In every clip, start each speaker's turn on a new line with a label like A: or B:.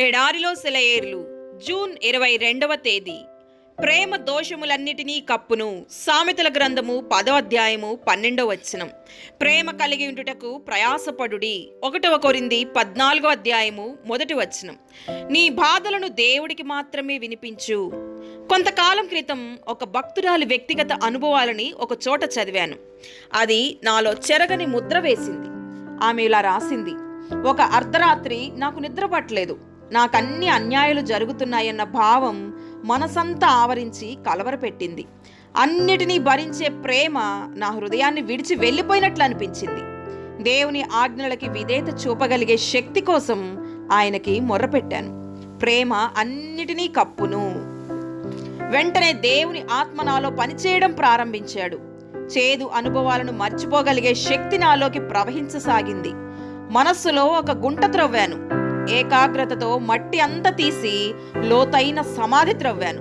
A: ఎడారిలో సెలయేర్లు జూన్ 22వ తేదీ. ప్రేమ దోషములన్నిటినీ కప్పును. సామెతల గ్రంథము 10వ అధ్యాయము 12వ వచనం. ప్రేమ కలిగి ఉండుటకు ప్రయాసపడుడి. 1 కొరింథీ 14వ అధ్యాయము 1వ వచనం. నీ బాధలను దేవుడికి మాత్రమే వినిపించు. కొంతకాలం క్రితం ఒక భక్తురాలి వ్యక్తిగత అనుభవాలని ఒక చోట చదివాను. అది నాలో చెరగని ముద్ర వేసింది. ఆమె ఇలా రాసింది: ఒక అర్ధరాత్రి నాకు నిద్ర పట్టలేదు. నాకన్ని అన్యాయాలు జరుగుతున్నాయన్న భావం మనసంతా ఆవరించి కలవరపెట్టింది. అన్నిటినీ భరించే ప్రేమ నా హృదయాన్ని విడిచి వెళ్ళిపోయినట్లు అనిపించింది. దేవుని ఆజ్ఞలకి విధేయత చూపగలిగే శక్తి కోసం ఆయనకి మొర్రపెట్టాను. ప్రేమ అన్నిటినీ కప్పును. వెంటనే దేవుని ఆత్మ నాలో పనిచేయడం ప్రారంభించాడు. చేదు అనుభవాలను మర్చిపోగలిగే శక్తి నాలోకి ప్రవహించసాగింది. మనస్సులో ఒక గుంట త్రవ్వాను. ఏకాగ్రతతో మట్టి అంతా తీసి లోతైన సమాధి త్రవ్వాను.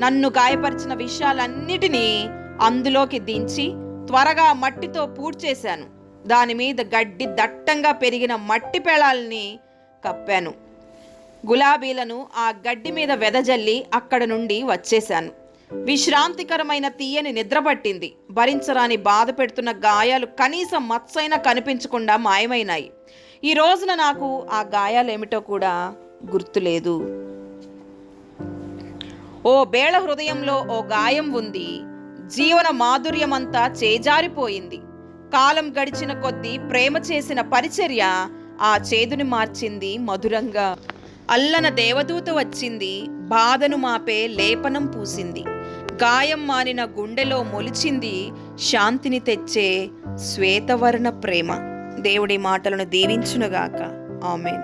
A: నన్ను గాయపరిచిన విషయాలన్నిటినీ అందులోకి దించి త్వరగా మట్టితో పూడ్చేశాను. దాని మీద గడ్డి దట్టంగా పెరిగిన మట్టి పేళాలని కప్పాను. గులాబీలను ఆ గడ్డి మీద వెదజల్లి అక్కడ నుండి వచ్చేశాను. విశ్రాంతికరమైన తీయని నిద్ర పట్టింది. భరించరాని బాధ పెడుతున్న గాయాలు కనీసం మచ్చైనా కనిపించకుండా మాయమైనాయి. ఈ రోజున నాకు ఆ గాయాలేమిటో కూడా గుర్తులేదు. ఓ బేళ హృదయంలో ఓ గాయం ఉంది. జీవన మాధుర్యమంతా చేజారిపోయింది. కాలం గడిచిన కొద్దీ ప్రేమ చేసిన పరిచర్య ఆ చేదుని మార్చింది మధురంగా. అల్లన దేవదూత వచ్చింది. బాధను మాపే లేపనం పూసింది. గాయం మానిన గుండెలో మొలిచింది శాంతిని తెచ్చే శ్వేతవర్ణ ప్రేమ. దేవుడి మాటలను దీవించునుగాక. ఆమేన్.